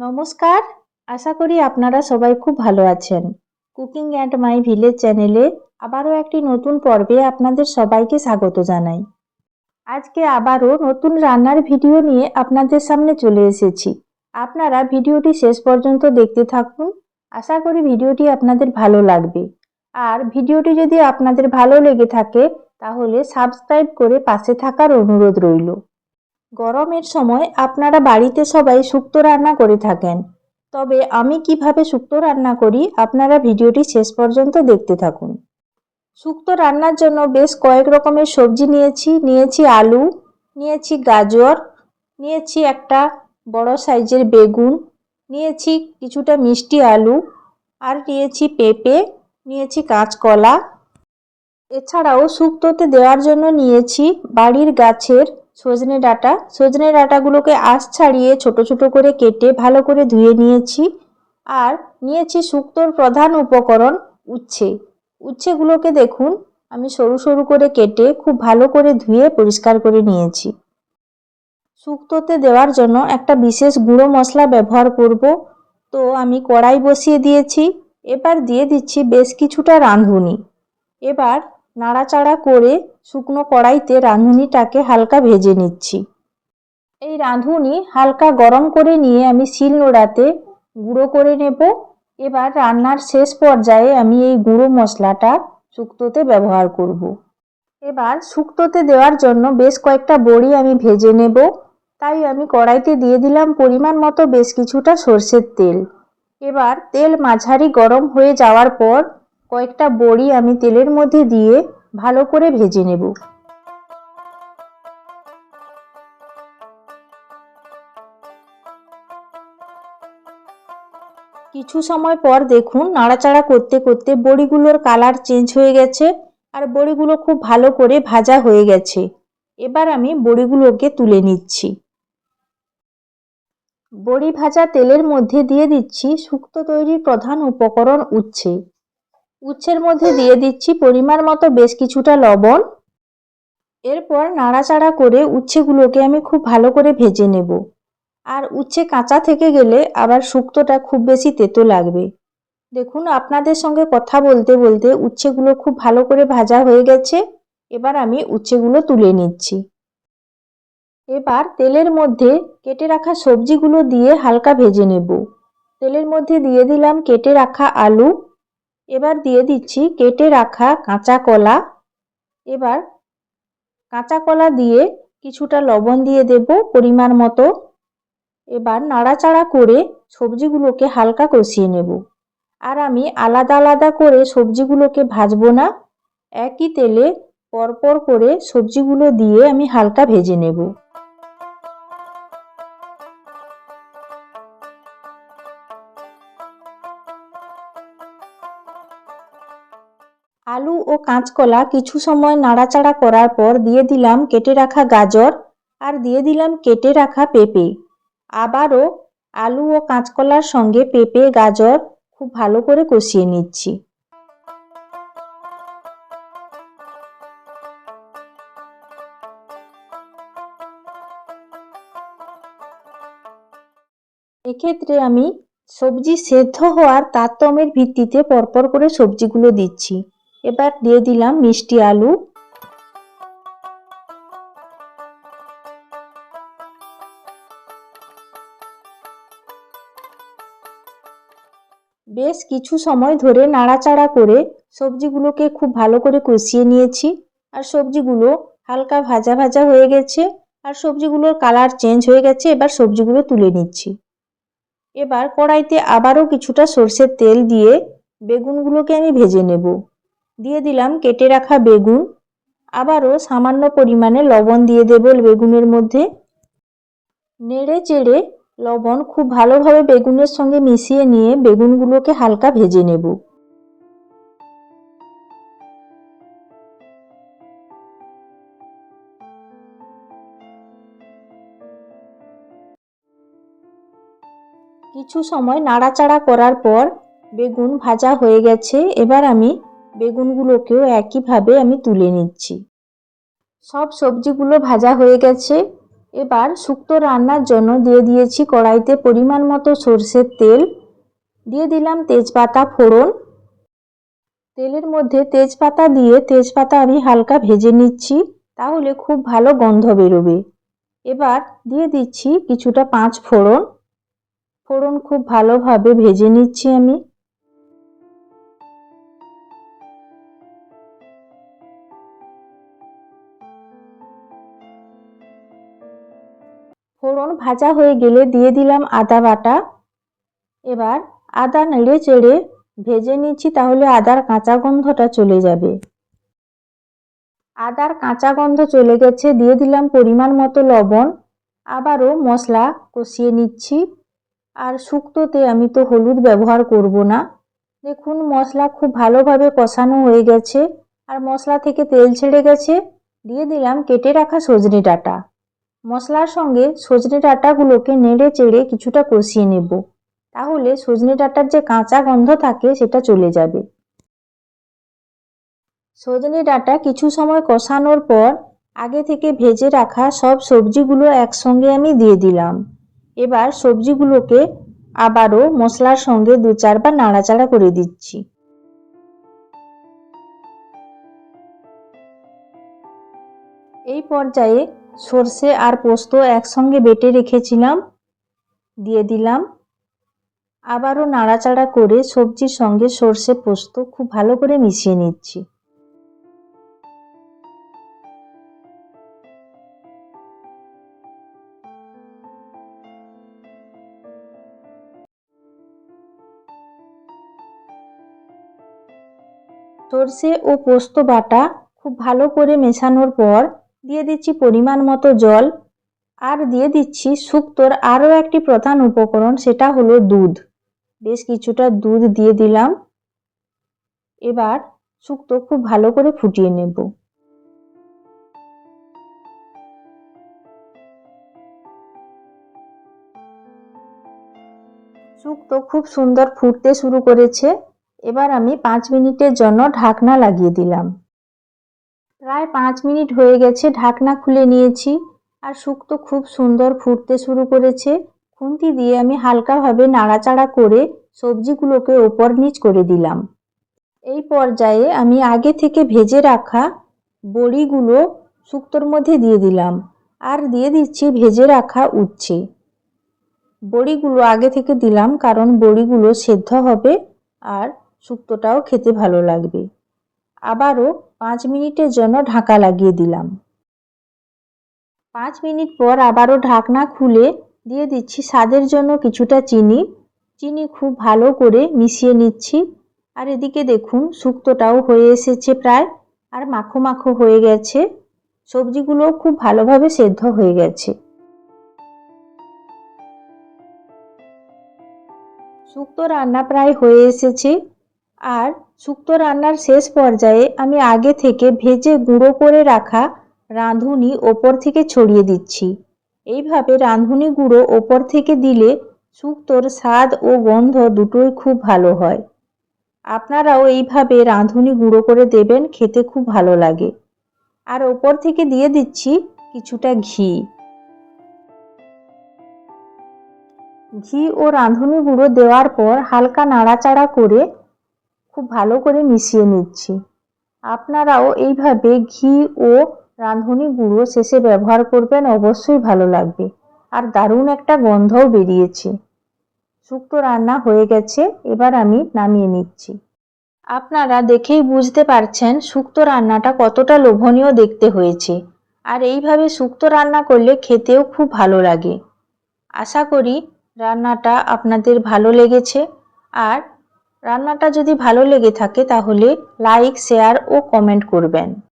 নমস্কার। আশা করি আপনারা সবাই খুব ভালো আছেন। কুকিং অ্যান্ড মাই ভিলেজ চ্যানেলে আবারও একটি নতুন পর্বে আপনাদের সবাইকে স্বাগত জানাই। আজকে আবারও নতুন রান্নার ভিডিও নিয়ে আপনাদের সামনে চলে এসেছি। আপনারা ভিডিওটি শেষ পর্যন্ত দেখতে থাকুন। আশা করি ভিডিওটি আপনাদের ভালো লাগবে। আর ভিডিওটি যদি আপনাদের ভালো লেগে থাকে তাহলে সাবস্ক্রাইব করে পাশে থাকার অনুরোধ রইল। গরমের সময় আপনারা বাড়িতে সবাই শুক্তো রান্না করে থাকেন, তবে আমি কিভাবে শুক্তো রান্না করি আপনারা ভিডিওটি শেষ পর্যন্ত দেখতে থাকুন। শুক্তো রান্নার জন্য বেশ কয়েক রকমের সবজি নিয়েছি আলু, নিয়েছি গাজর, নিয়েছি একটা বড় সাইজের বেগুন, নিয়েছি কিছুটা মিষ্টি আলু, আর নিয়েছি পেঁপে, নিয়েছি কাঁচকলা। এছাড়াও শুক্তোতে দেওয়ার জন্য নিয়েছি বাড়ির গাছের সজনে ডাঁটাগুলোকে আঁশ ছাড়িয়ে ছোট ছোট করে কেটে ভালো করে ধুয়ে নিয়েছি। আর নিয়েছি শুক্তোর প্রধান উপকরণ উচ্ছেগুলোকে দেখুন আমি সরু সরু করে কেটে খুব ভালো করে ধুয়ে পরিষ্কার করে নিয়েছি। শুক্তোতে দেওয়ার জন্য একটা বিশেষ গুঁড়ো মশলা ব্যবহার করব, তো আমি কড়াই বসিয়ে দিয়েছি। এবার দিয়ে দিচ্ছি বেশ কিছুটা রাঁধুনি। এবার নাড়াচাড়া করে শুকনো কড়াইতে রাঁধুনিটাকে হালকা ভেজে নিচ্ছি। এই রাঁধুনি হালকা গরম করে নিয়ে আমি শিলনোড়াতে গুঁড়ো করে নেব। এবার রান্নার শেষ পর্যায়ে আমি এই গুঁড়ো মশলাটা শুক্তোতে ব্যবহার করব। এবার শুক্তোতে দেওয়ার জন্য বেশ কয়েকটা বড়ি আমি ভেজে নেব, তাই আমি কড়াইতে দিয়ে দিলাম পরিমাণ মতো বেশ কিছুটা সর্ষের তেল। এবার তেল মাঝারি গরম হয়ে যাওয়ার পর কয়েকটা বড়ি আমি তেলের মধ্যে দিয়ে ভালো করে ভেজে নেব। কিছু সময় পর দেখুন নাড়াচাড়া করতে করতে বড়িগুলোর কালার চেঞ্জ হয়ে গেছে আর বড়িগুলো খুব ভালো করে ভাজা হয়ে গেছে। এবার আমি বড়িগুলোকে তুলে নিচ্ছি। বড়ি ভাজা তেলের মধ্যে দিয়ে দিচ্ছি শুক্তো তৈরির প্রধান উপকরণ উচ্ছের মধ্যে দিয়ে দিচ্ছি পরিমাণ মতো বেশ কিছুটা লবণ। এরপর নাড়াচাড়া করে উচ্ছেগুলোকে আমি খুব ভালো করে ভেজে নেব। আর উচ্ছে কাঁচা থেকে গেলে আবার শুক্তোটা খুব বেশি তেতো লাগবে। দেখুন আপনাদের সঙ্গে কথা বলতে বলতে উচ্ছেগুলো খুব ভালো করে ভাজা হয়ে গেছে। এবার আমি উচ্ছেগুলো তুলে নিচ্ছি। এবার তেলের মধ্যে কেটে রাখা সবজিগুলো দিয়ে হালকা ভেজে নেব। তেলের মধ্যে দিয়ে দিলাম কেটে রাখা আলু। এবার দিয়ে দিচ্ছি কেটে রাখা কাঁচা কলা। এবার কাঁচা কলা দিয়ে কিছুটা লবণ দিয়ে দেব পরিমাণ মতো। এবার নাড়াচাড়া করে সবজিগুলোকে হালকা কষিয়ে নেব। আর আমি আলাদা আলাদা করে সবজিগুলোকে ভাজবো না, একই তেলে পরপর করে সবজিগুলো দিয়ে আমি হালকা ভেজে নেব। আলু ও কাঁচকলা কিছু সময় নাড়াচাড়া করার পর দিয়ে দিলাম কেটে রাখা গাজর আর দিয়ে দিলাম কেটে রাখা পেঁপে। আবারও আলু ও কাঁচকলার সঙ্গে পেঁপে গাজর খুব ভালো করে কষিয়ে নিচ্ছি। এক্ষেত্রে আমি সবজি সেদ্ধ হওয়ার তারতম্যের ভিত্তিতে পরপর করে সবজিগুলো দিচ্ছি। এবার দিয়ে দিলাম মিষ্টি আলু। বেশ কিছু সময় ধরে নাড়াচাড়া করে সবজিগুলোকে খুব ভালো করে কষিয়ে নিয়েছি। আর সবজিগুলো হালকা ভাজা ভাজা হয়ে গেছে আর সবজিগুলোর কালার চেঞ্জ হয়ে গেছে। এবার সবজিগুলো তুলে নিচ্ছি। এবার কড়াইতে আবারও কিছুটা সর্ষের তেল দিয়ে বেগুনগুলোকে আমি ভেজে নেব। দিয়ে দিলাম কেটে রাখা বেগুন। আবারও সামান্য পরিমাণে লবণ দিয়ে দেব বেগুনের মধ্যে। নেড়ে চেড়ে লবণ খুব ভালোভাবে বেগুনের সঙ্গে মিশিয়ে নিয়ে বেগুনগুলোকে হালকা ভেজে নেব। কিছু সময় নাড়াচাড়া করার পর বেগুন ভাজা হয়ে গেছে। এবার আমি বেগুনগুলোকেও একইভাবে আমি তুলে নিচ্ছি। সব সবজিগুলো ভাজা হয়ে গেছে। এবার শুক্তো রান্নার জন্য দিয়ে দিয়েছি কড়াইতে পরিমাণ মতো সরষের তেল, দিয়ে দিলাম তেজপাতা ফোড়ন। তেলের মধ্যে তেজপাতা দিয়ে তেজপাতা আমি হালকা ভেজে নিচ্ছি, তাহলে খুব ভালো গন্ধ বেরোবে। এবার দিয়ে দিচ্ছি কিছুটা পাঁচ ফোড়ন। ফোড়ন খুব ভালোভাবে ভেজে নিচ্ছি আমি। ফোড়ন ভাজা হয়ে গেলে দিয়ে দিলাম আদা বাটা। এবার আদা নেড়ে চেড়ে ভেজে নিচ্ছি, তাহলে আদার কাঁচা গন্ধটা চলে যাবে। আদার কাঁচা গন্ধ চলে গেছে, দিয়ে দিলাম পরিমাণ মতো লবণ। আবারও মশলা কষিয়ে নিচ্ছি। আর শুক্তোতে আমি তো হলুদ ব্যবহার করব না। দেখুন মশলা খুব ভালোভাবে কষানো হয়ে গেছে আর মশলা থেকে তেল ছেড়ে গেছে। দিয়ে দিলাম কেটে রাখা সজনে ডাঁটা। মশলার সঙ্গে সজনে ডাঁটাগুলোকে নেড়ে চেড়ে কিছুটা কষিয়ে নেব, তাহলে সজনে ডাঁটার যে কাঁচা গন্ধ থাকে সেটা চলে যাবে। সজনে ডাঁটা কিছু সময় কষানোর পর আগে থেকে ভেজে রাখা সব সবজিগুলো একসঙ্গে আমি দিয়ে দিলাম। এবার সবজিগুলোকে আবারও মশলার সঙ্গে 2-4 বার নাড়াচাড়া করে দিচ্ছি। এই পর্যায়ে সর্ষে আর পোস্ত একসঙ্গে বেটে রেখেছিলাম, দিয়ে দিলাম। আবারও নাড়াচাড়া করে সবজির সঙ্গে সর্ষে পোস্ত খুব ভালো করে মিশিয়ে নিচ্ছি। সর্ষে ও পোস্ত বাটা খুব ভালো করে মেশানোর পর দিয়ে দিচ্ছি পরিমাণ মতো জল, আর দিয়ে দিচ্ছি শুক্তোর আরও একটি প্রধান উপকরণ, সেটা হলো দুধ। বেশ কিছুটা দুধ দিয়ে দিলাম। এবার শুক্তো খুব ভালো করে ফুটিয়ে নেব। শুক্তো খুব সুন্দর ফুটতে শুরু করেছে। এবার আমি 5 মিনিটের জন্য ঢাকনা লাগিয়ে দিলাম। প্রায় 5 মিনিট হয়ে গেছে, ঢাকনা খুলে নিয়েছি আর শুক্তো খুব সুন্দর ফুটতে শুরু করেছে। খুন্তি দিয়ে আমি হালকাভাবে নাড়াচাড়া করে সবজিগুলোকে ওপর নিচ করে দিলাম। এই পর্যায়ে আমি আগে থেকে ভেজে রাখা বড়িগুলো শুক্তোর মধ্যে দিয়ে দিলাম, আর দিয়ে দিচ্ছি ভেজে রাখা উচ্ছে। বড়িগুলো আগে থেকে দিলাম কারণ বড়িগুলো সেদ্ধ হবে আর শুক্তোটাও খেতে ভালো লাগবে। আবারও 5 মিনিটের জন্য ঢাকা লাগিয়ে দিলাম। 5 মিনিট পর আবারও ঢাকনা খুলে দিয়ে দিচ্ছি স্বাদের জন্য কিছুটা চিনি। চিনি খুব ভালো করে মিশিয়ে নিচ্ছি। আর এদিকে দেখুন শুক্তোটাও হয়ে এসেছে প্রায়, আর মাখো মাখো হয়ে গেছে। সবজিগুলো খুব ভালোভাবে সেদ্ধ হয়ে গেছে। শুক্তো রান্না প্রায় হয়ে এসেছে। আর শুক্তো রান্নার শেষ পর্যায়ে আমি আগে থেকে ভেজে গুঁড়ো করে রাখা রাঁধুনি ওপর থেকে ছড়িয়ে দিচ্ছি। এইভাবে রাঁধুনি গুঁড়ো ওপর থেকে দিলে শুক্তোর স্বাদ ও গন্ধ দুটোই খুব ভালো হয়। আপনারাও এইভাবে রাঁধুনি গুঁড়ো করে দেবেন, খেতে খুব ভালো লাগে। আর ওপর থেকে দিয়ে দিচ্ছি কিছুটা ঘি। ঘি ও রাঁধুনি গুঁড়ো দেওয়ার পর হালকা নাড়াচাড়া করে খুব ভালো করে মিশিয়ে নিচ্ছি। আপনারাও এইভাবে ঘি ও রাঁধুনি গুঁড়ো শেষে ব্যবহার করবেন, অবশ্যই ভালো লাগবে। আর দারুণ একটা গন্ধও বেরিয়েছে। শুক্তো রান্না হয়ে গেছে, এবার আমি নামিয়ে নিচ্ছি। আপনারা দেখেই বুঝতে পারছেন শুক্তো রান্নাটা কতটা লোভনীয় দেখতে হয়েছে। আর এইভাবে শুক্তো রান্না করলে খেতেও খুব ভালো লাগে। আশা করি রান্নাটা আপনাদের ভালো লেগেছে। আর রান্নাটা যদি ভালো লেগে থাকে তাহলে লাইক, শেয়ার ও কমেন্ট করবেন।